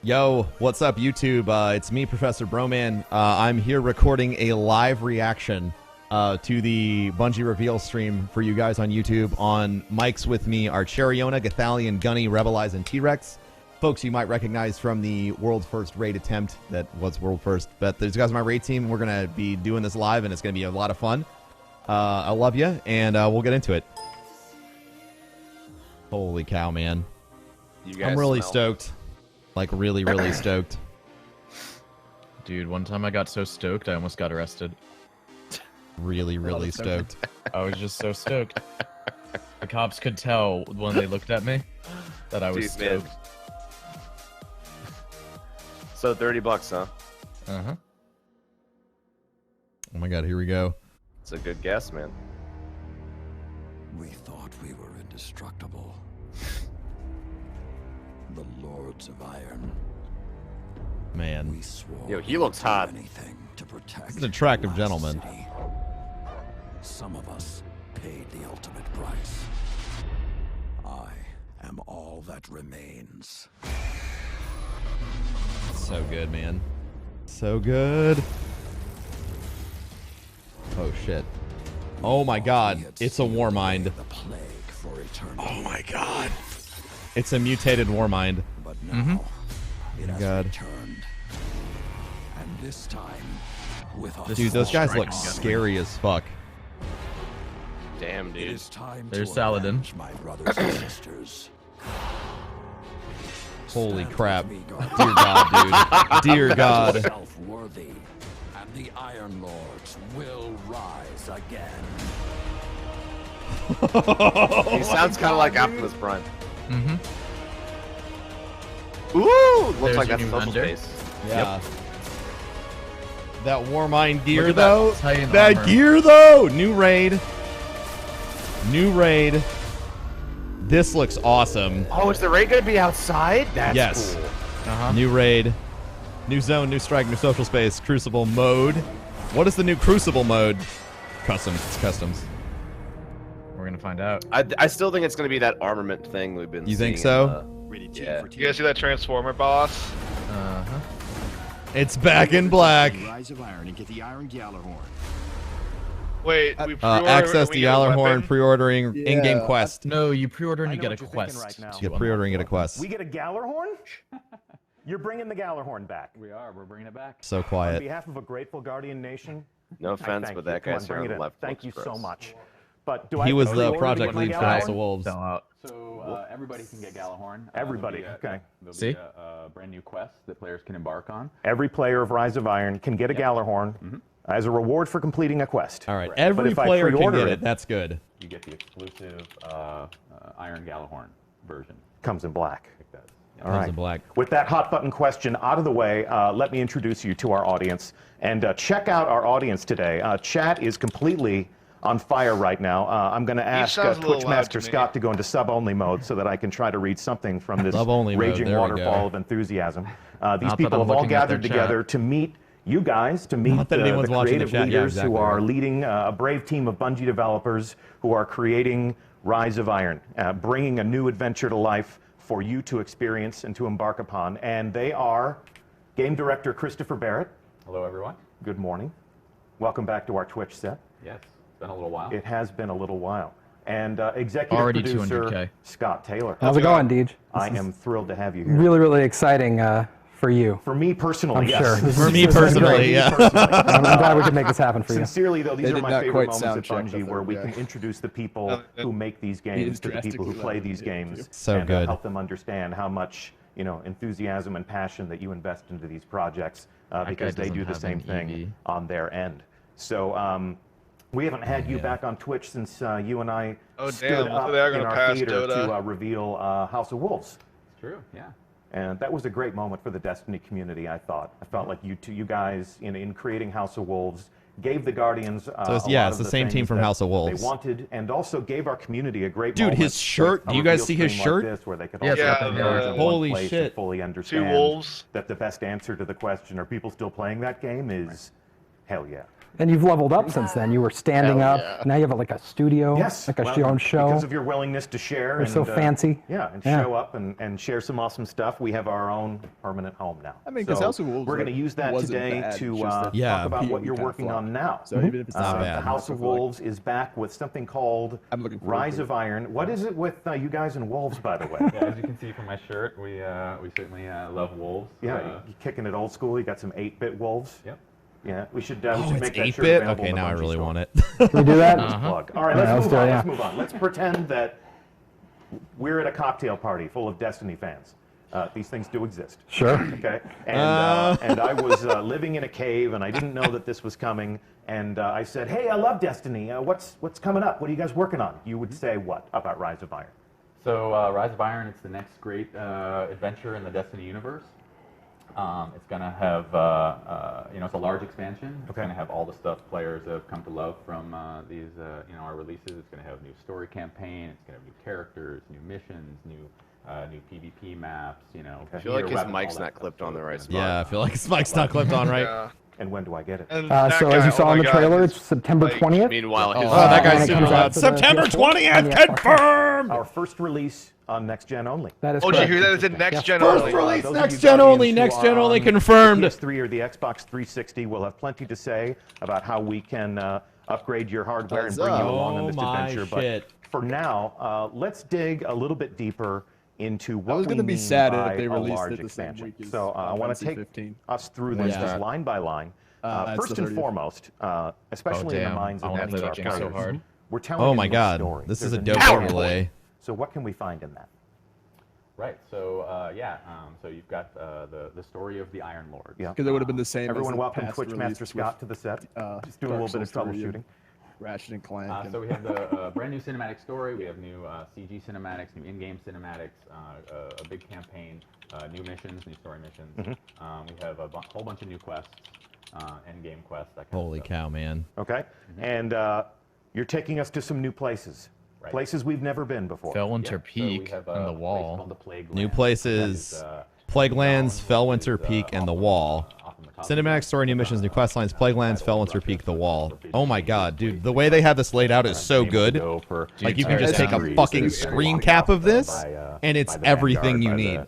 Yo, what's up, YouTube? It's me, ProfessorBroman. I'm here recording a live reaction to the Bungie reveal stream for you guys on YouTube. On mics with me are Charionna, Gothalion, Gunny, Rebelize, and Teawrex. Folks you might recognize from the world's first raid attempt that was world first. But these guys are my raid team. We're going to be doing this live, and it's going to be a lot of fun. I love you, and we'll get into it. Holy cow, man. I'm really stoked. Like, really, really stoked. Dude, one time I got so stoked, I almost got arrested. Really, really stoked. I was just so stoked. The cops could tell when they looked at me that I was stoked. Man. So $30, huh? Uh-huh. Oh my god, here we go. It's a good guess, man. We thought we were indestructible. The Lords of Iron. Man. We swore Yo, he looks hot. anything to protect. He's an attractive the gentleman. city. Some of us paid the ultimate price. I am all that remains. So good, man. So good. Oh shit. Oh my god. It's a war mind. The plague for eternity. Oh my god. It's a mutated war mind. But now it has God. returned. And this time with a Dude, those guys full look strength. scary as fuck. Damn, It dude. is time There's to Saladin. avenge my brothers and sisters. Holy Stand crap. with me, Guardian. Dear god, dude. Dear god. Self-worthy, and the Iron Lords will rise again. He sounds kind of like Optimus Prime. Mm-hmm. Ooh! Looks There's like your that's new social render. space. Yeah. That war mind gear, Look at that though. Titan That armor. gear, though. New raid. New raid. This looks awesome. Oh, is the raid gonna be outside? That's Yes. cool. Uh-huh. New raid. New zone, new strike, new social space, crucible mode. What is the new crucible mode? Customs. It's customs. We're gonna find out. I still think it's gonna be that armament thing we've been You think seeing so? Yeah. You guys see that Transformer boss? Uh-huh. It's back in black. Rise of Iron and get the Iron Gjallarhorn. Wait, we pre-order Access and to we get a Gjallarhorn, weapon? pre-ordering in-game quest. No, you pre-order and I you know get a what you're thinking quest. right now. Yeah, pre-ordering it a quest. We get a Gjallarhorn? You're bringing the Gjallarhorn back. We are. We're bringing it back. So On quiet. behalf of a grateful Guardian nation, No I offense, thank but you. that Come guy's on, here bring on it the in. left. Thank you looks so gross. much. But do I He was pre-order the to project get my lead for House of Gjallarhorn? Wolves. Sell out. So everybody can get Gjallarhorn. Everybody, There'll be okay. There'll See? be a brand new quest that players can embark on. Every player of Rise of Iron can get a Gjallarhorn as a reward for completing a quest. All right, But every if I player can pre-order get it- it. That's good. You get the exclusive Iron Gjallarhorn version. Comes in black. It does. All Comes right. in black. With that hot button question out of the way, let me introduce you to our audience. And check out our audience today. Chat is completely on fire right now. I'm going to ask sounds a little loud Twitchmaster to me. Scott to go into sub-only mode so that I can try to read something from this Sub-only mode, raging there we go. waterfall of enthusiasm. These Not that people I'm have all looking at their gathered together to meet you guys, to meet Not that the anyone's watching the creative chat. Yeah, leaders exactly who are right. leading a brave team of Bungie developers who are creating Rise of Iron, bringing a new adventure to life for you to experience and to embark upon. And they are game director Christopher Barrett. Hello, everyone. Good morning. Welcome back to our Twitch set. Yes, it's been a little while. It has been a little while. And executive Already producer 200K. Scott Taylor. How's it going, Deej? I am thrilled to have you here. Really, really exciting for you. For me personally, I'm yes. sure. This For is- me this is personally, great. yeah. I'm glad we could make this happen for you. Sincerely, though, these They are did my not favorite quite moments sound at check Bungie that where we they're can reacting. introduce the people who make these games to the people who play these games So and good. help them understand how much enthusiasm and passion that you invest into these projects because guy they do doesn't the have same an thing EV. on their end. So we haven't had you back on Twitch since you and I Oh, stood damn, up they are in gonna our pass theater Dota. to reveal House of Wolves. It's true, yeah. And that was a great moment for the Destiny community, I thought. I felt like you guys, in creating House of Wolves, gave the Guardians it's- a yeah, lot it's of the same team things from that House of Wolves. They wanted, and also gave our community a great Dude, moment. his shirt, a do you guys reveal see his stream like shirt? this where they could Yeah, also yeah, converge in one holy place shit. and fully understand wolves. that the best answer to the question, are people still playing that game, is hell yeah. And you've leveled up since then. You were standing Hell up. yeah. Now you have like a studio, Yes. like a well, own show. Because of your willingness to share. You're so fancy. Yeah, and Yeah. show up and share some awesome stuff. We have our own permanent home now. I mean, 'cause House of Wolves we're going to use that wasn't today bad, to just that Yeah. talk about what PvE you're kinda working flopped. on now. So even if it's Not the bad. The House of I feel like Wolves is back with something called I'm looking forward Rise to of Iron. What is it with you guys and wolves, by the way? Yeah, as you can see from my shirt, we certainly love wolves. Yeah, you're kicking it old school. You got some 8-bit wolves. Yep. Yeah, we should Oh, make it's that shirt 8-bit? available Okay, in the now I Bungie really store. want it. Can we do that? Plug. All right, Yeah, let's let's do it, let's yeah. move on. Let's pretend that we're at a cocktail party full of Destiny fans. These things do exist. Sure. Okay. And I was living in a cave, and I didn't know that this was coming. And I said, "Hey, I love Destiny. What's coming up? What are you guys working on?" You would say what about Rise of Iron? So Rise of Iron, it's the next great adventure in the Destiny universe. It's going to have, it's a large expansion. It's going to have all the stuff players have come to love from these, our releases. It's going to have new story campaign. It's going to have new characters, new missions, new PvP maps. I feel like his mic's not clipped on the right spot. Yeah, I feel like his mic's not clipped on right. Yeah. And when do I get it? And So as you saw in the trailer, it's September 20th. Meanwhile, his that guy's when it super comes out loud. to the September PS4 20th, and the Xbox. confirmed! Our first release on next gen only. That is Oh, did you correct. hear that? It's in next gen First only. release, Those of next you gen Guardians only, who next are gen only on confirmed. The PS3 or the Xbox 360 will have plenty to say about how we can upgrade your hardware and bring you along on this adventure. Shit. But for now, let's dig a little bit deeper into what was we gonna be mean sad if by they a released large it the same expansion. week as So I want to Final take Fantasy 15. us through this Yeah. just line by line. It's First the and 30th. foremost, especially in the damn. minds I of wanna many play of that our game so players, hard. we're telling Oh you my a god, story. this is There's a new dope story. overlay. So what can we find in that? Right. So so you've got the story of the Iron Lords. Yeah. Because it would have been the same. Everyone as the welcome past Twitch release Master with, Scott to the set. Just doing a Dark little bit of Souls 3 and troubleshooting. Ratchet and Clank. So we have the brand new cinematic story. We have new CG cinematics, new in-game cinematics, a big campaign, new missions, new story missions. We have a whole bunch of new quests, end-game quests. That kind Holy of stuff. cow, man. Okay. And you're taking us to some new places. Right. Places we've never been before. Fellwinter So we Peak have and a the place Wall. called the Plaguelands. New places, That is, Plaguelands, known, Fellwinter which is, Peak, and the off Wall. off on the top Cinematic story, new missions, new quest lines, Plaguelands, Fellwinter Peak, the Wall. Oh my god, dude, the way they have this laid out is so good. Like, you can just take a fucking screen cap of this, and it's everything you need.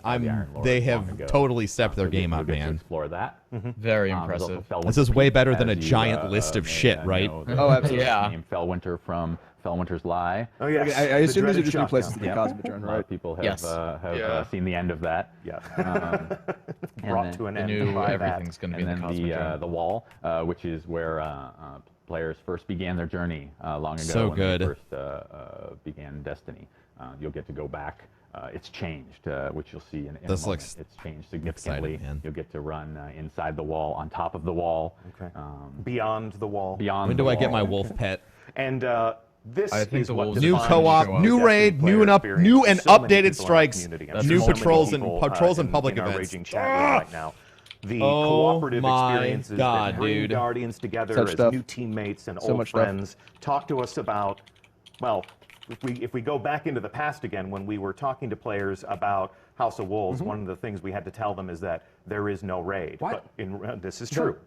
They have totally stepped their game up, man. Explore that. Very There's also impressive. Fellwinter This is way Peak, better than a as you, giant list of may shit, right? know, Oh, absolutely. Yeah. Named Fellwinter from Fellwinter's Lie. Oh, yes. I The assume these are dreaded just new places shotgun. to the Cosmodrome, A lot right? of people have, Yes. Yeah. seen the end of that. Yeah. And Brought then- to an The end. new by that. everything's going to be And in then the the Cosmodrome. Wall, which is where players first began their journey long ago So when good. they first began Destiny. You'll get to go back. It's changed, which you'll see in a This moment. looks It's changed significantly. exciting, man. You'll get to run inside the wall, on top of the wall, Okay. Beyond the wall. beyond. When the do I get wall. my wolf pet? And this I think is the what wolves New defines co-op, the new Destiny raid, player new and experience. new and So many updated people in our strikes, community. That's new so many patrols people, and patrols and in public our events. raging chat room right now. The Oh cooperative my experiences God, that bring dude. Guardians together Such as stuff. new teammates and So old much stuff. friends. Talk to us about, well, if we go back into the past again, when we were talking to players about House of Wolves, one of the things we had to tell them is that there is no raid. What? But this is true.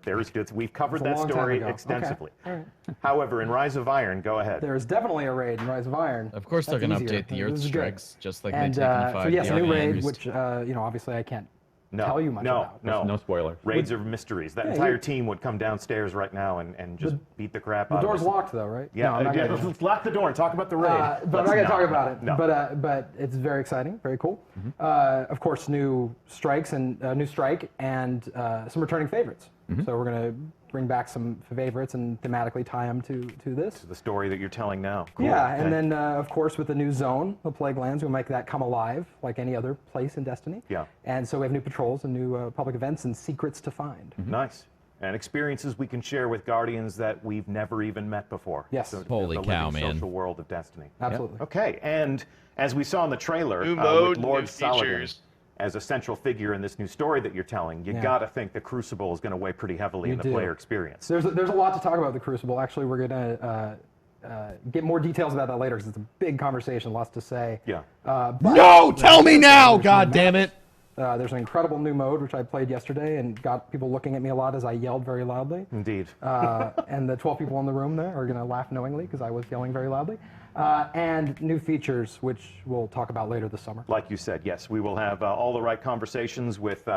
We've covered It's a that long time story ago. Okay. extensively. All right. However, in Rise of Iron, go ahead. There is definitely a raid in Rise of Iron. Of course, they're That's going to easier. update the This Earth is good. strikes, just like And they so yes, a new raid, Beast. which obviously I can't No, tell you much no, about. no, No spoilers. Raids are mysteries. That Yeah, entire you- team would come downstairs right now and just beat the crap The out door's of us. locked though, right? Yeah, No, I'm not gonna- let's lock the door and talk about the raid. but I'm not Let's going to talk about it. No. But it's very exciting, very cool. Of course, new strikes and new strike and some returning favorites. So we're going to bring back some favorites and thematically tie them to this. the story that you're telling now. Cool. Yeah, Okay. and then of course with the new zone, the Plaguelands, we'll make that come alive like any other place in Destiny. Yeah. And so we have new patrols and new public events and secrets to find. Nice. And experiences we can share with Guardians that we've never even met before. Yes. So Holy the cow, living man. social world of Destiny. Absolutely. Okay, and as we saw in the trailer, New mode, with Lord new Saladin features. as a central figure in this new story that you're telling, you Yeah. gotta think the Crucible is going to weigh pretty heavily You in the do. player experience. There's a lot to talk about with the Crucible. Actually, we're going to get more details about that later because it's a big conversation, lots to say. Yeah. But No, tell me now! God damn it! There's an incredible new mode, which I played yesterday and got people looking at me a lot as I yelled very loudly. Indeed. And the 12 people in the room there are going to laugh knowingly because I was yelling very loudly. And new features, which we'll talk about later this summer. Like you said, yes, we will have all the right conversations with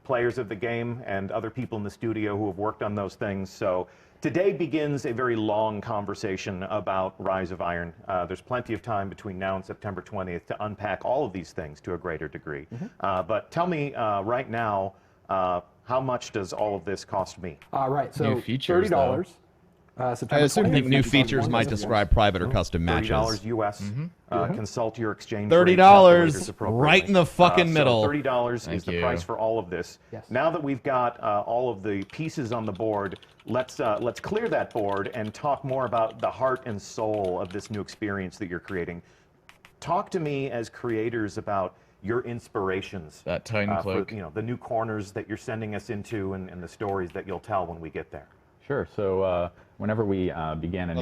players of the game and other people in the studio who have worked on those things. So today begins a very long conversation about Rise of Iron. There's plenty of time between now and September 20th to unpack all of these things to a greater degree. But tell me right now, how much does all of this cost me? Right, so New features, $30. I assume new features might describe private or custom matches. $30 US. Consult your exchange $30 rate calculators appropriately. right in the fucking middle. So $30 is the you. price for all of this. Yes. Now that we've got all of the pieces on the board, let's clear that board and talk more about the heart and soul of this new experience that you're creating. Talk to me as creators about your inspirations. That Titan cloak. For, the new corners that you're sending us into and the stories that you'll tell when we get there. Sure. So whenever we began a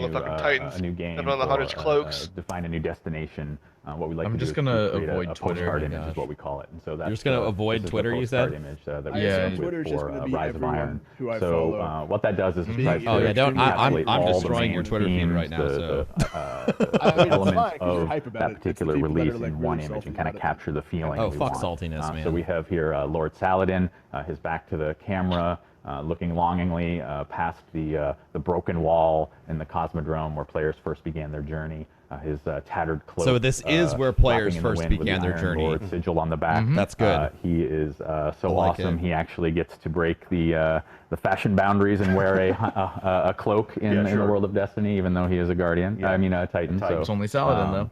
new game, or define a new destination, what we like to do is avoid a Twitter. postcard image is what we call it. And so that's You're just going to avoid Twitter, you said? Image that we Yeah. use Twitter's just for gonna be Rise of Iron. who I So follow. what that does is it tries to Oh yeah, don't. I'm encapsulate all destroying the your main Twitter feed themes, right now. So. elements fine, 'cause you're of hype about that it. It's particular the people that release are, like, in one really image and salty kind of about it. capture the feeling. Oh, we fuck want. saltiness, man. So we have here Lord Saladin, his back to the camera, looking longingly past the broken wall in the Cosmodrome where players first began their journey. His tattered cloak. So this is where players flapping in the first wind with began the their Iron journey. Lord sigil on the back. That's good. He is so like awesome. it. He actually gets to break the fashion boundaries and wear a cloak in the world of Destiny, even though he is a Guardian. Yeah. I mean a Titan. So It's only Saladin, though.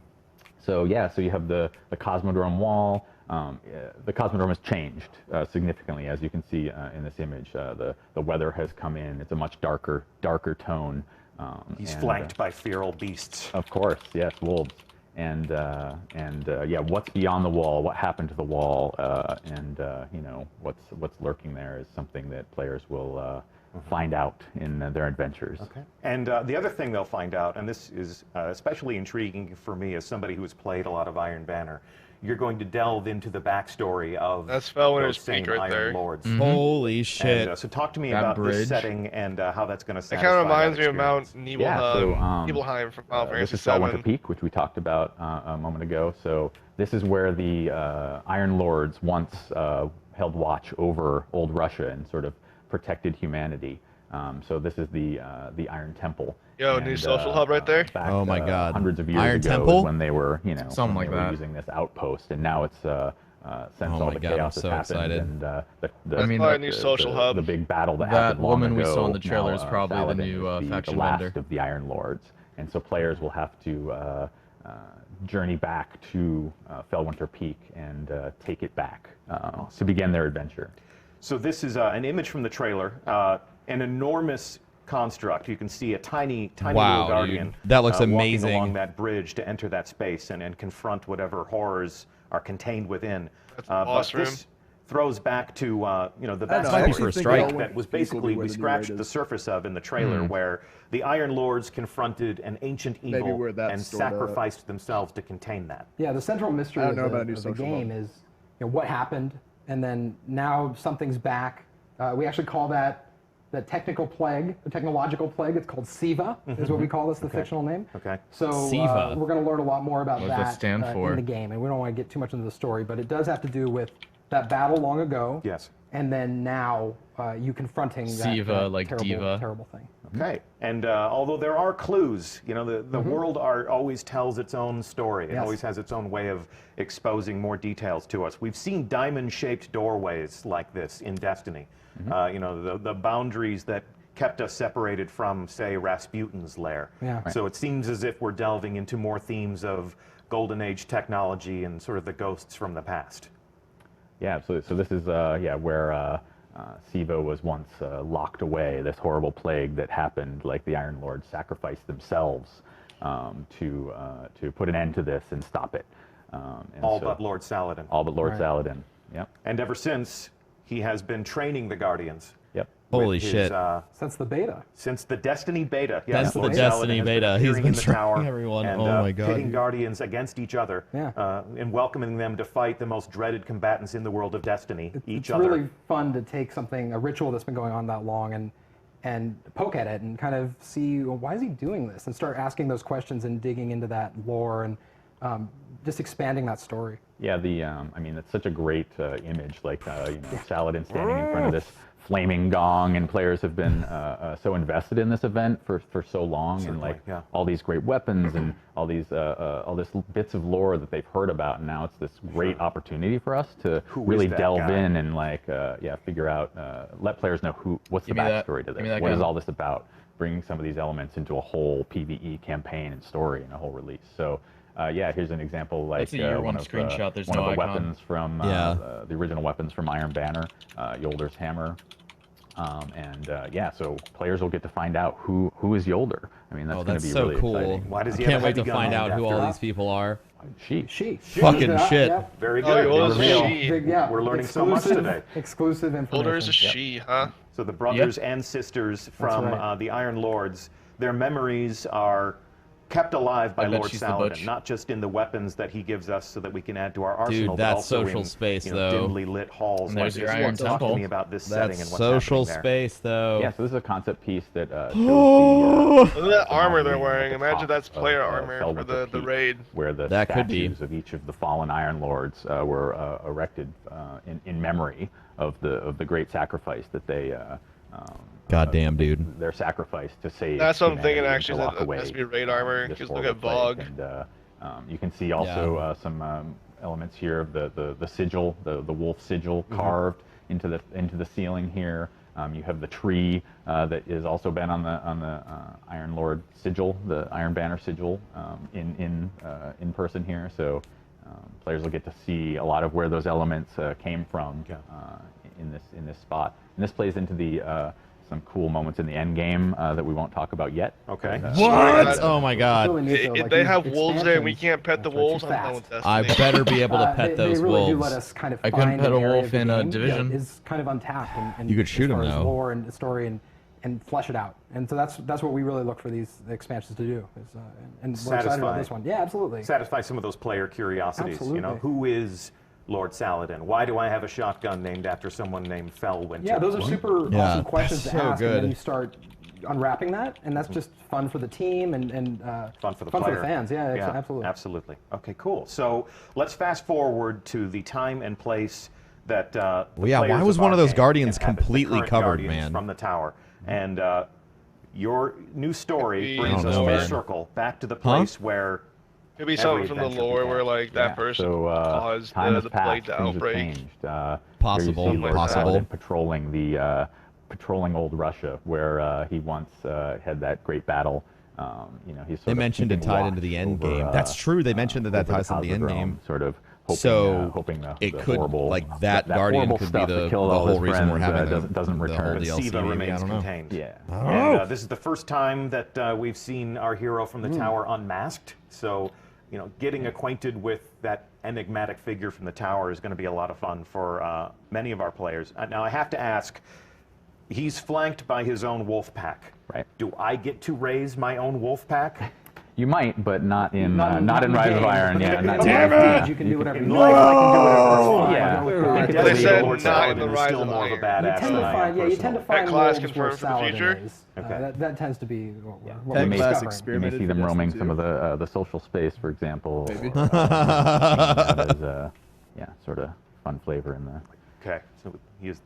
So yeah, so you have the Cosmodrome wall. The Cosmodrome has changed significantly, as you can see in this image. The weather has come in. It's a much darker tone. He's flanked by feral beasts. Of course, yes, wolves. And yeah, what's beyond the wall? What happened to the wall? And what's lurking there is something that players will find out in their adventures. Okay. And the other thing they'll find out, and this is especially intriguing for me as somebody who has played a lot of Iron Banner, you're going to delve into the backstory of That's Felwinter's those same Peak right Iron there. Lords. Holy shit! And, so talk to me That about bridge. this setting and how that's going to It satisfy kind of reminds that me of Mount experience. Nibelheim from Final This Fantasy is Felwinter VII. Peak, which we talked about a moment ago. So this is where the Iron Lords once held watch over old Russia and sort of protected humanity. So this is the Iron Temple. Yo, new social hub right there. Back, Oh my God. Hundreds of years Iron ago Temple? is when they were, Something when like they were that. using this outpost, and now it's since Oh all my the God, I'm chaos has so happened excited. and I mean, Probably a new social hub. the big battle that That happened long woman we ago, saw in the trailer is now, probably the Saladin new, is faction the last vendor. of the Iron Lords, and so players will have to journey back to Felwinter Peak and take it back to begin their adventure. So this is an image from the trailer, an enormous construct. You can see a tiny Wow, little Guardian. dude. That looks walking amazing. along that bridge to enter that space and confront whatever horrors are contained within. That's the boss but this throws back to the I might be for a strike. that was basically we scratched the surface of in the trailer, where the Iron Lords confronted an ancient evil where that's and stored up. sacrificed themselves to contain that. Yeah, the central mystery I of don't know the, about a new of the social game hub. is what happened, and then now something's back. We actually call that the technical plague, the technological plague. It's called SIVA, is what we call this, the fictional name. Okay. So SIVA. we're going to learn a lot more about What does that that stand for? in the game, and we don't want to get too much into the story, but it does have to do with that battle long ago. Yes. And then now you confronting SIVA, that like terrible, diva. terrible thing. Okay, and although there are clues, the world art always tells its own story. It Yes. always has its own way of exposing more details to us. We've seen diamond-shaped doorways like this in Destiny. The boundaries that kept us separated from, say, Rasputin's lair. Yeah. Right. So it seems as if we're delving into more themes of Golden Age technology and sort of the ghosts from the past. Yeah, so this is where SIVA was once locked away, this horrible plague that happened, like the Iron Lords sacrificed themselves to put an end to this and stop it. All but Lord Saladin. All but Lord Right. Saladin, yep. And ever since, he has been training the Guardians. Yep. Holy with his, shit. Since the beta. Since the Destiny beta. Since the Lord Destiny Saladin has beta, been he's appearing been in the tower training everyone. and, Oh my god. pitting Guardians against each other and welcoming them to fight the most dreaded combatants in the world of Destiny, each other. It's really fun to take something, a ritual that's been going on that long, and poke at it and kind of see, well, why is he doing this? And start asking those questions and digging into that lore and just expanding that story. Yeah, I mean, it's such a great image, like, Saladin standing in front of this flaming gong, and players have been so invested in this event for so long, and like all these great weapons and all these bits of lore that they've heard about, and now it's this great opportunity for us to really delve in and like figure out, let players know what's the backstory to this, what is all this about, bringing some of these elements into a whole PvE campaign and story and a whole release. So. Here's an example, like one of the weapons from the original weapons from Iron Banner, Yolder's hammer, so players will get to find out who is Yolder. I mean, that's going to be so really cool. exciting. Why does he Can't wait to find out who all these people are. She. Fucking shit. Yep. Very good. We're learning so much today. Exclusive information. Yolder is a she, huh? So the brothers and sisters from the Iron Lords, their memories are kept alive by Lord Saladin, not just in the weapons that he gives us so that we can add to our arsenal, Dude, that but also social in, space, though. dimly lit halls. And there's your Iron Talk Temple. to me about this setting and what's social happening space, though. Yeah, so this is a concept piece that shows Look at that armor they're wearing. Imagine that's player armor for the raid. Where the statues of each of the fallen Iron Lords were erected in memory of the great sacrifice that they goddamn, dude. Their sacrifice to save. That's what I'm thinking, actually. That Has to be raid armor, because look at Bog. And you can see also some elements here of the sigil, the wolf sigil carved into the ceiling here. You have the tree that is also been on the Iron Lord sigil, the Iron Banner sigil, in person here. So players will get to see a lot of where those elements came from in this spot. And this plays into the some cool moments in the end game that we won't talk about yet. Okay. What? Oh my god. If they have wolves there and we can't pet the wolves, I'm done with Destiny. I better be able to pet those they really do wolves. let us kind of I couldn't pet a wolf in a division. Is kind of untapped and You could shoot him, though. Lore and story and flesh it out. And so that's what we really look for these expansions to do. And we're excited about this one. Yeah, absolutely. Satisfy some of those player curiosities. Absolutely. You know, who is Lord Saladin? Why do I have a shotgun named after someone named Fellwinter? Yeah, those are super awesome questions to ask, good. and then you start unwrapping that, and that's just fun for the team and fun for the fun player. for the fans. Yeah, absolutely. Absolutely. Okay, cool. So let's fast forward to the time and place that. Why was one of those Guardians completely covered, man? From the tower, and your new story brings us full circle back to the place where. Could be something from the lore where like that person caused the plague to outbreak. Possible. Patrolling patrolling old Russia, where he once had that great battle. He's they mentioned it tied into the end game. That's true. They mentioned that ties into the end game. Sort of hoping it could that Guardian could be the whole reason we're having doesn't return. The whole DLC. SIVA remains I don't know. contained. Yeah. And this is the first time that we've seen our hero from the tower unmasked. So, getting acquainted with that enigmatic figure from the tower is going to be a lot of fun for many of our players. Now, I have to ask, he's flanked by his own wolf pack. Right. Do I get to raise my own wolf pack? You might, but not in Rise of Iron. Yeah, not damn it! You can do whatever you want. They said not in the Rise of more of a Iron. badass. You tend to find class wolves where confirmed for the Saladin future? is. That tends to be what we're That class discovering. You may see them roaming some of the social space, for example. Maybe. That is, sort of fun flavor in there. Okay, so he is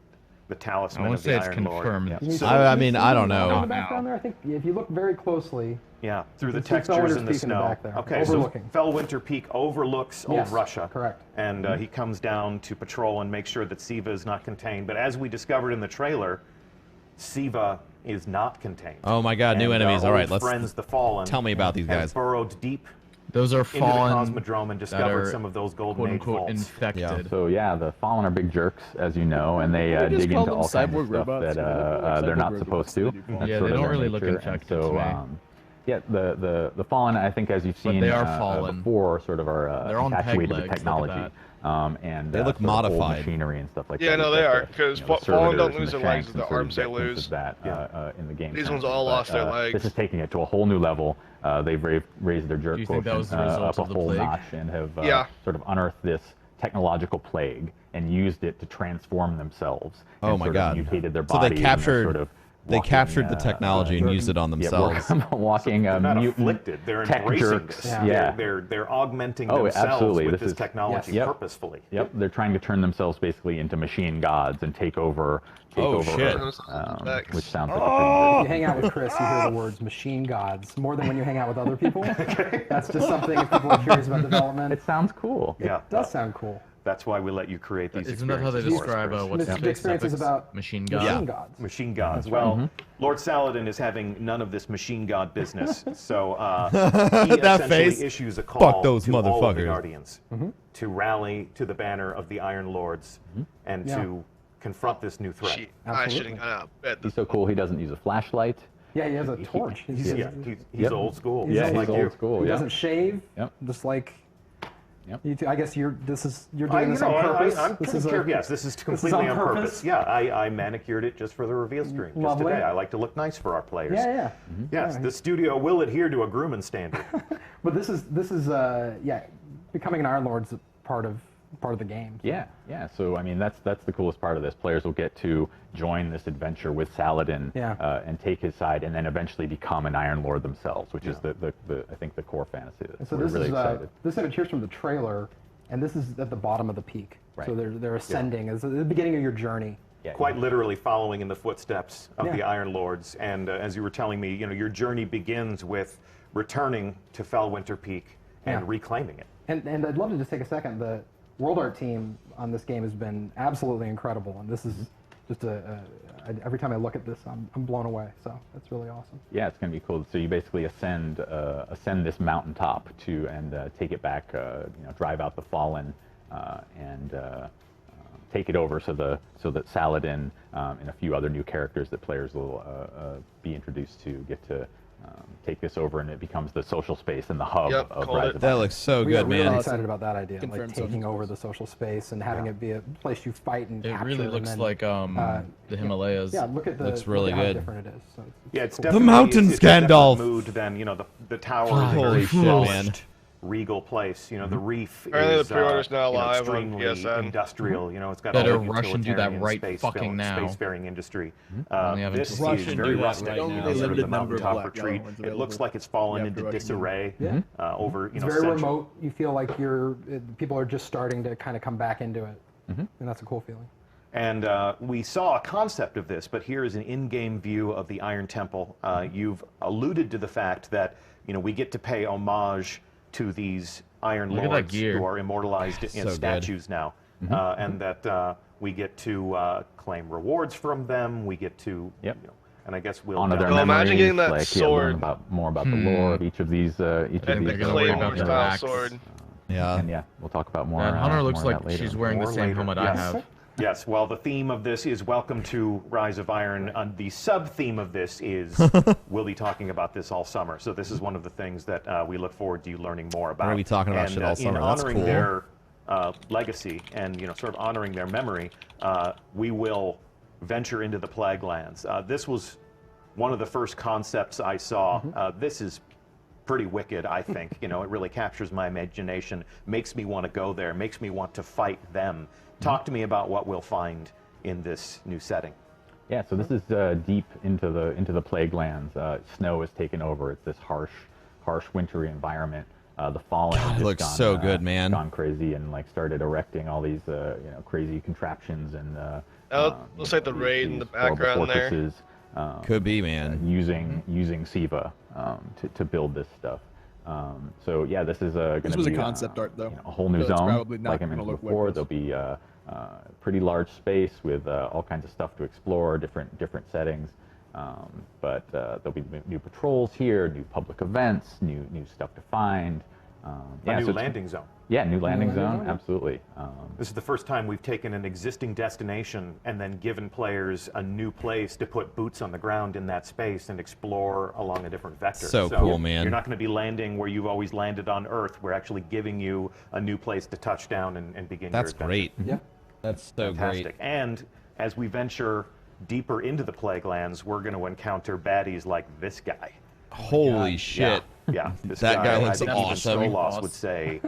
the talisman I of want to the say it's Iron Lord. confirmed. I mean, I don't know. In the background there, I think if you look very closely. Yeah, through the You can see textures Fellwinter's in the Peak in the snow. back there, Okay, overlooking. so Fellwinter Peak overlooks old Yes, Russia. correct. And he comes down to patrol and make sure that SIVA is not contained. But as we discovered in the trailer, SIVA is not contained. Oh my god, new And, enemies. All right, old let's friends, the Fallen, tell me about these have guys. burrowed deep Those are into the fallen Cosmodrome and that discovered are some of those golden quote age unquote vaults. infected. So the Fallen are big jerks, as you know, and they just dig call into them all kinds of cyborg stuff robots, that they're not cyborg supposed robots. to. They do. That's Yeah, sort they of don't their really look nature. infected And so, to me. the Fallen, I think, as you've seen they are fallen. before, sort of are They're on peg infatuated legs, with look technology. at and they look sort of old modified machinery and stuff like that. Yeah, no, they are, because Fallen don't lose their legs, the arms they lose. That, in the game. These ones all lost their legs. This is taking it to a whole new level. They've raised their jerk quotient up a whole notch and have sort of unearthed this technological plague and used it to transform themselves. Oh and my sort God! Of mutated their So bodies. they captured. Sort of they captured the technology and used it on themselves. Walking they're not mutant afflicted. They're tech embracing jerks. this. Yeah. They're augmenting Oh, themselves absolutely. with This this is- technology Yep. purposefully. Yep, they're trying to turn themselves basically into machine gods and take over shit. Earth, which sounds like If a you hang out with Chris, you hear the words machine gods more than when you hang out with other people. That's just something if people are curious about development. It sounds cool. Yeah, It does sound cool. That's why we let you create these. Isn't that how they experiences for us, describe Chris. what's The the experience is about machine machine god? gods. Machine gods. That's right. Well, Lord Saladin is having none of this machine god business, so he That essentially face. issues a call Fuck those to all of the motherfuckers. Guardians to rally to the banner of the Iron Lords and to confront this new threat. Shit, I should have gone out of bed. He's so cool. He doesn't use a flashlight. Yeah, he has a torch. He's Yep. old school. He's just old like he's you. old school. He Yeah. doesn't shave. Yep. Just like Yep. you two. I guess you're doing I, this on purpose. I'm This pretty is sure. a- Yes, this is is completely on on purpose? purpose. Yeah, I manicured it just for the reveal stream just Lovely. today. I like to look nice for our players. Yeah, yeah. Yes, the studio will adhere to a grooming standard. But this is becoming an Iron Lord's part of the game. Yeah, yeah. So I mean, that's the coolest part of this. Players will get to join this adventure with Saladin and take his side, and then eventually become an Iron Lord themselves, which is the I think the core fantasy of this. So We're this really is excited. this image here's from the trailer, and this is at the bottom of the peak. Right. So they're ascending. It's at the beginning of your journey. Yeah, Quite literally following in the footsteps of Yeah. the Iron Lords. And as you were telling me, your journey begins with returning to Fellwinter Peak and Yeah. reclaiming it. And I'd love to just take a second. The world art team on this game has been absolutely incredible, and this is just every time I look at this, I'm blown away. So that's really awesome. Yeah, it's going to be cool. So you basically ascend this mountaintop and take it back. Drive out the fallen and take it over. So that Saladin and a few other new characters that players will be introduced to get to take this over, and it becomes the social space and the hub of Rise of That Iron. looks so We are good, really man. excited about that idea, like Confirmed taking social over the social space and having it be a place you fight and It capture. really and looks then, like the Himalayas. Yeah, look at Looks really look at good. how different it is. So Yeah, it's cool. definitely mountains, it's a different Gandalf. mood than the tower. Holy is a shit, very man. polished, regal place. The reef Apparently the is pre-order's now live on extremely PSN. industrial. It's got Better all the rush and do that utilitarian right fucking now. spacefaring industry. Only having This to rush is and very do that rustic. right now. Sort of Limited the number of mountaintop black retreat. Gjallarhorns It looks available. like it's fallen Yeah, into pre-order disarray Yeah. over It's very centuries. remote. You feel like people are just starting to kind of come back into it, and that's a cool feeling. And we saw a concept of this, but here is an in-game view of the Iron Temple. You've alluded to the fact that we get to pay homage to these Iron Look at that Lords gear. who are immortalized in So good. statues now, and that we get to claim rewards from them. We get to, and I guess we'll Honor their Well, imagine memories, getting that learn sword. more about the lore of each of these. And the they're gonna worry about Claymore their style axe. sword. Yeah. And yeah, we'll talk about more. That Hunter looks more like of that later. she's wearing the More same later. helmet I Yes. have. Yes, well, the theme of this is Welcome to Rise of Iron. The sub-theme of this is we'll be talking about this all summer. So this is one of the things that we look forward to you learning more about. We're gonna be talking about shit all summer. In That's honoring cool. their legacy and sort of honoring their memory, we will venture into the Plaguelands. This was one of the first concepts I saw. This is pretty wicked, I think. It really captures my imagination, makes me want to go there, makes me want to fight them. Talk to me about what we'll find in this new setting. Yeah, so this is deep into the Plaguelands. Snow has taken over. It's this harsh, wintry environment. The Fallen God, has it looks gone, so good, man. Gone crazy and started erecting all these crazy contraptions and Looks like the these- raid in the these horrible background there. fortresses, Could be, man. using SIVA to build this stuff. So yeah, this is going to be This was a concept art, though. a whole new So it's zone. probably not Like I gonna mentioned look like before, this. there'll be pretty large space with all kinds of stuff to explore, different settings. But there'll be new patrols here, new public events, new stuff to find. A new landing zone. Yeah, new landing zone, absolutely. This is the first time we've taken an existing destination and then given players a new place to put boots on the ground in that space and explore along a different vector. So cool, man. You're not going to be landing where you've always landed on Earth. We're actually giving you a new place to touch down and begin your adventure. That's great. Yeah. That's so Fantastic. great. And as we venture deeper into the Plaguelands, we're going to encounter baddies like this guy. Holy shit. Yeah. This that guy looks I think awesome. Even Skolos would say,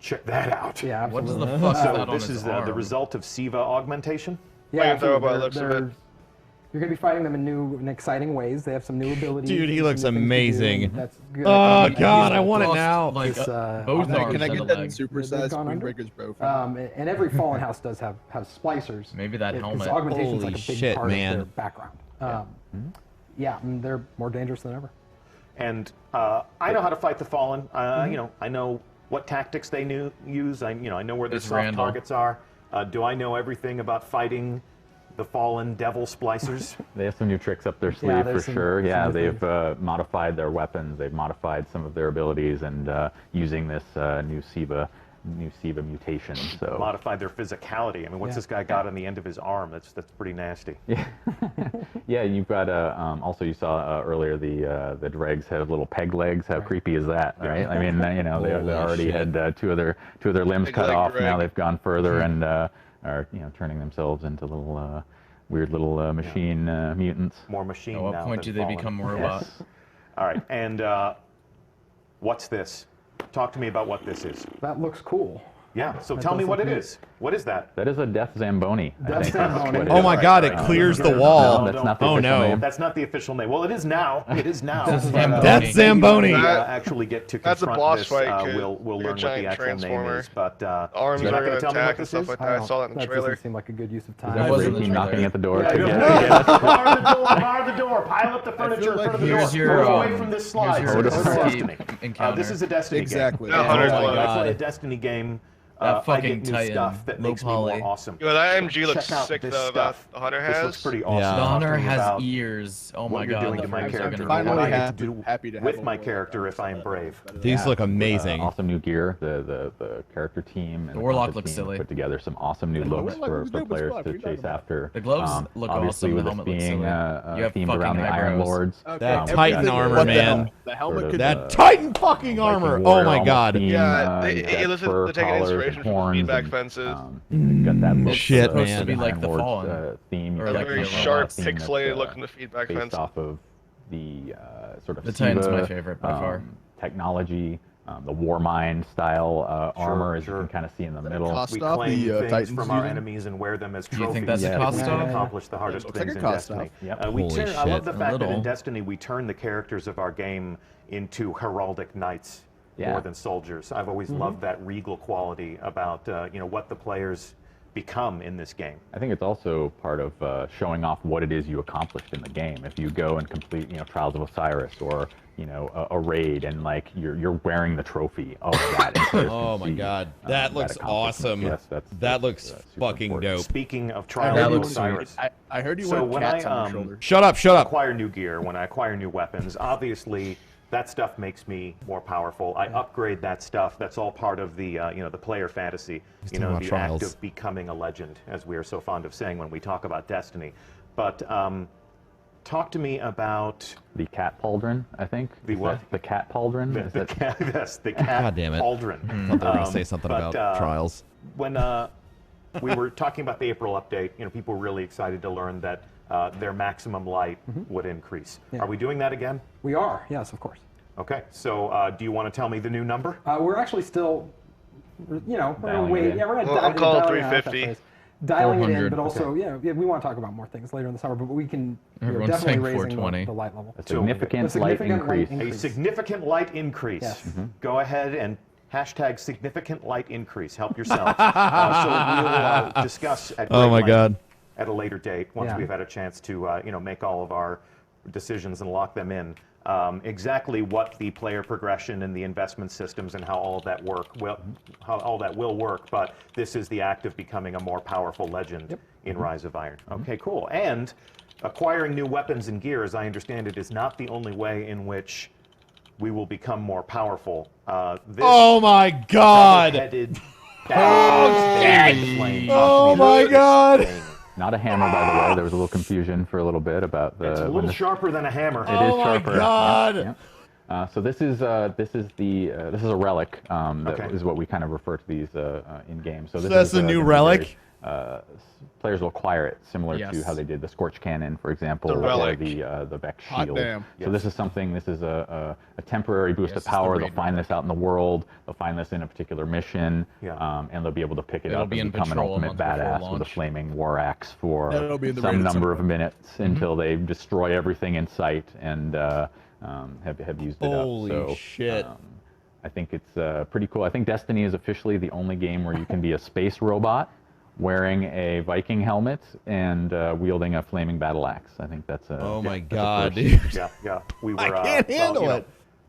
check that out. Yeah, what absolutely. does the fuck is that on This his is arm? the result of SIVA augmentation. Yeah, absolutely. you're going to be fighting them in new and exciting ways. They have some new abilities. Dude, he and looks some new things to do, amazing. and that's good. Oh, God, I want it now. Like, This, both Can arms I and get a that leg. supersized gone under? Windbreaker's bow? And every Fallen House does have splicers. Maybe that Because helmet. augmentation's like a Holy big shit, part man. of their background. Yeah, and they're more dangerous than ever. And I know how to fight the Fallen. You know, I know what tactics they use. I know where their It's soft Randall. targets are. Do I know everything about fighting the Fallen Devil Splicers? They have some new tricks up their Yeah, sleeve for there's some- sure. some Yeah, new they've modified their weapons. They've modified some of their abilities, and using this new SIVA mutation. So Modified their physicality. I mean, what's Yeah. this guy got on the end of his arm? That's pretty nasty. yeah, yeah. You've got also you saw earlier the dregs have little peg legs. How creepy is that, right? I mean, you know, they Holy already shit. had two of their limbs Peg cut leg off. dreg. Now they've gone further and are turning themselves into little weird little machine mutants. More machine At what now point than do they Fallen. become a robot? Yes. All right, and what's this? Talk to me about what this is. That looks cool. Yeah, so That tell me does what look it neat. is. What is that? That is a Death Zamboni. I Death think that's Zamboni. what it Oh is. my God, it clears the wall. No, that's not the Oh, official no. name. That's not the official name. Well, it is now. It is now. That's But, Zamboni. That's Zamboni. when we, That- actually get to that's a confront boss this, fight, 'cause we'll you're a learn what the giant actual name transformer. is. But Arms you're are not going going to to tell me what attack and this stuff is? like that. I saw that in the That trailer. doesn't seem like a good use of time. That wasn't was the he knocking trailer. at the door. Yeah, to go. get- Bar the door, bar the door. Pile up the furniture in front of the door. Here's your, Move away from this slide. here's your This is escape Destiny. encounter. This is a Destiny Exactly. game. Yeah, 100 And Blood. when I play a Destiny game, That I fucking get new Titan, stuff that low makes me poly. more awesome. Yo, that MG looks Check out sick this though. stuff. The Hunter This has. looks pretty awesome. Yeah. The Talk to hunter me has about ears. Oh what my you're God, doing the to my frames are character. gonna What be I Finally get to do happy to have with a my warlock character if I am brave. These look amazing. Awesome new gear. The character team and The Warlock combat looks team silly. put together some awesome new looks Warlock for was dope as players fuck. to What are you talking chase about? after. The gloves look obviously awesome, with the this helmet looks being silly. You have themed fucking around the Iron eyebrows. Lords. Okay, That everything- Titan armor, what the man. hell? The helmet Sort of, could That Titan fucking armor. Viking Oh warrior my almost God. theme, Yeah, you've hey, got listen, fur they're taking collars and inspiration from horns feedback and, fences. you've got that look, Shit, supposed man. to be like the Iron Lords, Fallen. theme. Or You've like got Very the the sharp, theme that's, pixelated look in the feedback based fence. off of the sort of The Titan's SIVA, my favorite by far. technology. The Warmind style armor, as you can kind of see in the middle. cost We Kostov, claim the, things Titans from our using? enemies and wear them as Do trophies. you think that's Yeah. a cost to of? accomplish the hardest looks like things a in Kostov. Destiny. Yep. We Holy turn, I love shit. the A fact that little. in Destiny we turn the characters of our game into heraldic knights Yeah. more than soldiers. I've always loved that regal quality about what the players become in this game. I think it's also part of showing off what it is you accomplished in the game. If you go and complete, Trials of Osiris or a raid, and like you're wearing the trophy of that. and players Oh can my see, God. That looks accomplishment. awesome. Yes, That that's, looks super fucking important. dope. Speaking of I Trials That of looks Osiris, I heard you So went when cats I, on your shoulder. Shut up, shut up. acquire new gear, when I acquire new weapons, obviously that stuff makes me more powerful. I upgrade that stuff. That's all part of the the player fantasy. talking about The Trials. act of becoming a legend, as we are so fond of saying when we talk about Destiny. But talk to me about The cat pauldron, I think. The Is what? that the cat pauldron. Is the that- cat. Yes, the cat God damn it. pauldron. I thought they were going to say something but, about Trials. When we were talking about the April update, people were really excited to learn that their maximum light would increase. Yeah. Are we doing that again? We are, yes, of course. Okay, so do you want to tell me the new number? We're actually still, we're Dialing gonna it wait. in. Yeah, we're gonna Well, dial I'll call it dialing out that 350. phrase. Dialing it in, 400. but also, we want to talk about more things later in the summer. But we're Everyone's definitely saying raising 420. the light level. A significant, A significant light light increase. increase. A significant light increase. Yes. Go ahead and hashtag significant light increase. Help yourself. So we'll discuss at Oh great my length God. at a later date once Yeah. we've had a chance to make all of our decisions and lock them in. Exactly what the player progression and the investment systems and how all of that will work. But this is the act of becoming a more powerful legend in Rise of Iron. Okay, cool. And acquiring new weapons and gear, as I understand it, is not the only way in which we will become more powerful. Oh my God! Oh my God! Not a hammer, by the way. There was a little confusion for a little bit about the. It's a little sharper than a hammer. It is sharper. Oh my God! Yeah. So this is a relic. That is what we kind of refer to these in game. So that's a new relic. Players will acquire it, similar to how they did the Scorch Cannon, for example, or the Vex Shield. So this is something. This is a temporary boost of power. They'll find this out in the world. They'll find this in a particular mission, and they'll be able to pick it up and become an ultimate badass with a flaming war axe for some number of minutes until they destroy everything in sight and have used it up. Holy shit! I think it's pretty cool. I think Destiny is officially the only game where you can be a space robot wearing a Viking helmet and wielding a flaming battle axe. I think that's a. Oh my God, dude! Yeah. We were. I can't handle it.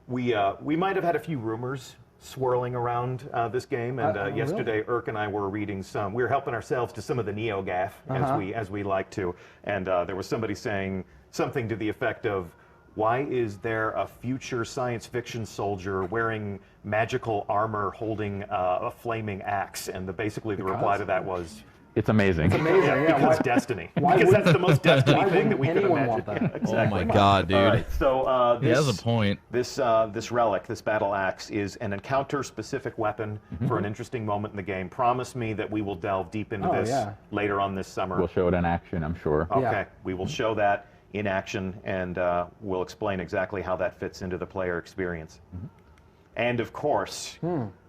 We might have had a few rumors swirling around this game, and yesterday Irk and I were reading some. We were helping ourselves to some of the NeoGAF as we like to, and there was somebody saying something to the effect of, "Why is there a future science fiction soldier wearing magical armor holding a flaming axe?" And basically the reply to that was, "It's amazing." It's amazing, yeah. Because Destiny. Because that's the most Destiny thing that we could imagine. Exactly. Oh my God, dude. All right, so he has a point. This relic, this battle axe, is an encounter-specific weapon for an interesting moment in the game. Promise me that we will delve deep into this later on this summer. We'll show it in action, I'm sure. Okay, we will show that in action, and we'll explain exactly how that fits into the player experience. And of course,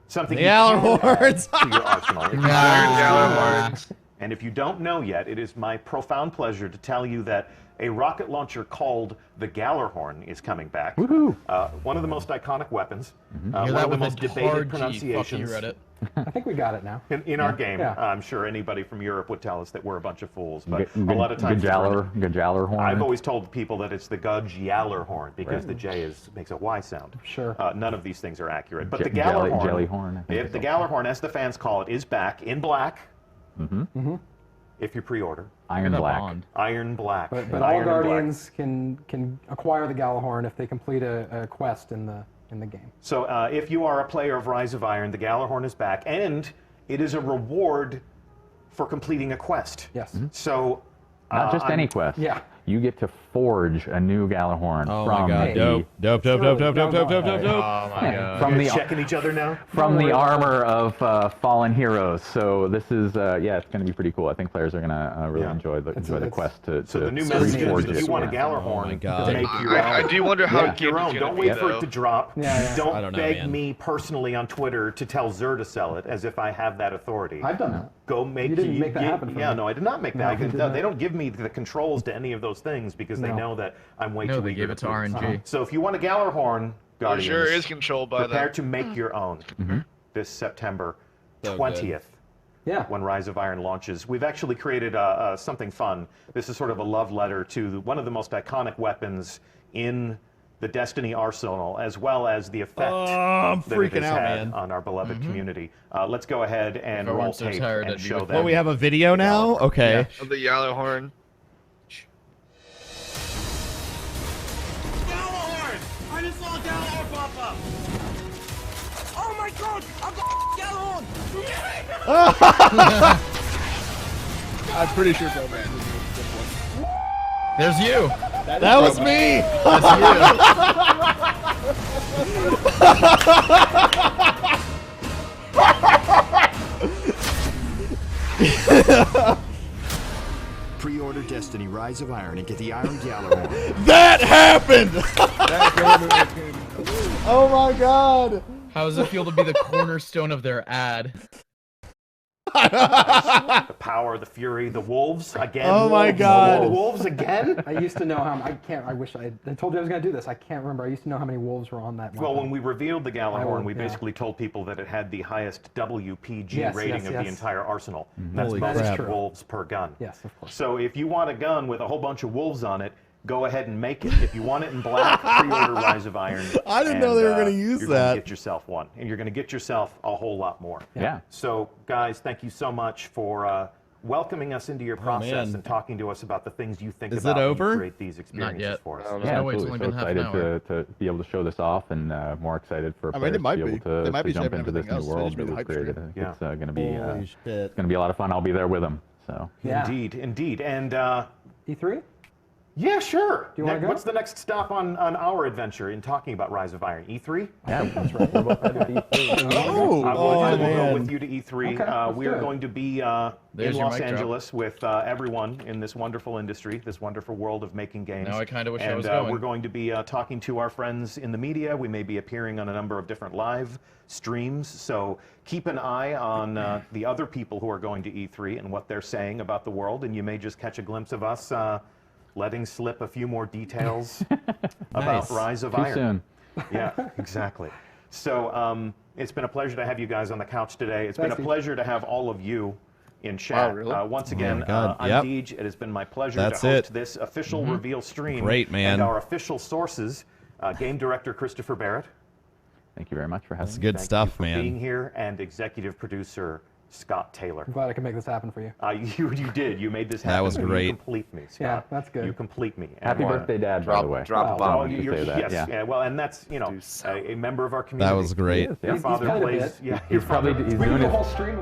something you can add to your arsenal. Gjallarhorns. And if you don't know yet, it is my profound pleasure to tell you that a rocket launcher called the Gjallarhorn is coming back. Woohoo! One of the most iconic weapons. One of the most debated pronunciations. I think we got it now. In our game, I'm sure anybody from Europe would tell us that we're a bunch of fools, but a lot of times Gjallarhorn. I've always told people that it's the Gjallarhorn because the J makes a Y sound. Sure. None of these things are accurate, but the Gjallarhorn, Jellyhorn, the Gjallarhorn, as the fans call it, is back in black. If you pre-order. Iron black. Iron black. But all Guardians can acquire the Gjallarhorn if they complete a quest in the game. So if you are a player of Rise of Iron, the Gjallarhorn is back, and it is a reward for completing a quest. Yes. So not just any quest. Yeah. You get to forge a new Gjallarhorn from Dope. Oh my God. From the checking each other now. From the armor of fallen heroes. So this is it's going to be pretty cool. I think players are going to really enjoy the quest to so the new message is if you want a Gjallarhorn to make your own. I do wonder how make your own. Don't wait for it to drop. Yeah. Don't beg me personally on Twitter to tell Xur to sell it as if I have that authority. I've done that. Go make. You didn't make that happen for me. No, I did not make that. No, they don't give me the controls to any of those things because they know that I'm way too. No, they give it to RNG. So if you want a Gjallarhorn, Guardians, sure is controlled by prepare to make your own this September 20th. Yeah. When Rise of Iron launches. We've actually created something fun. This is sort of a love letter to one of the most iconic weapons in the Destiny arsenal, as well as the effect that it has had on our beloved community. Let's go ahead and roll tape and show them. Well, we have a video now? Okay. Of the Gjallarhorn. Gjallarhorn! I just saw Gjallarhorn pop up! Oh my God! I've got Gjallarhorn! I'm pretty sure Broman. There's you. That was me. Pre-order Destiny Rise of Iron and get the Iron Gjallarhorn. That happened. Oh my God. How does it feel to be the cornerstone of their ad? The power, the fury, the wolves again. Oh my God! The wolves again. I used to know how. I wish I told you I was going to do this. I can't remember. I used to know how many wolves were on that. Well, when we revealed the Gjallarhorn, we basically told people that it had the highest WPG rating of the entire arsenal. That's most wolves per gun. Yes, of course. So if you want a gun with a whole bunch of wolves on it, go ahead and make it. If you want it in black, pre-order Rise of Iron. I didn't know they were going to use you're that. Gonna get yourself one, and you're going to get yourself a whole lot more. Yeah. So, guys, thank you so much for welcoming us into your process man. and talking to us about the things you think Is about it when over? you create these experiences yet. for us. Yeah, No, it's absolutely. only So been half an excited to be able to show this off, and more excited for I mean, players it might to be be. able They might to be jump shaping into this everything new else. They world just that made the we've hype created. stream. I think it's going to be Holy shit. it's going to be a lot of fun. I'll be there with them. So Yeah. Indeed, indeed. And E3? yeah, sure. Do you wanna go? What's the next stop on our adventure in talking about Rise of Iron? E3? yeah, that's right. We're both headed to E3. I will go man. with you to E3. Okay, We are do it. going to be There's in your Los mic drop. Angeles with everyone in this wonderful industry, this wonderful world of making games. Now I kinda wish I and, was going. we're going to be talking to our friends in the media. We may be appearing on a number of different live streams. So keep an eye on the other people who are going to E3 and what they're saying about the world. And you may just catch a glimpse of us letting slip a few more details about Rise of Iron. soon. Yeah, exactly. So it's been a pleasure to have you guys on the couch today. It's been a pleasure to have all of you in chat. really? Once again, God. I'm Yep. Deej. It has been my pleasure That's to host it. this official reveal stream. Great, man. And our official sources, game director Christopher Barrett. Thank you very much for having That's me. good Thank stuff, you for man. being here, and executive producer Scott Taylor. I'm glad I could make this happen for you. You did. You made this happen. was great. You complete me, Scott. Yeah, that's good. You complete me. Happy And, birthday, Dad, by the way. Drop a Oh, bomb. you're, say that, yes, yeah. Well, and that's a member of our community. That was great. Your He's father played a plays. bit. Yeah, your father. He's We doing did the it. whole stream.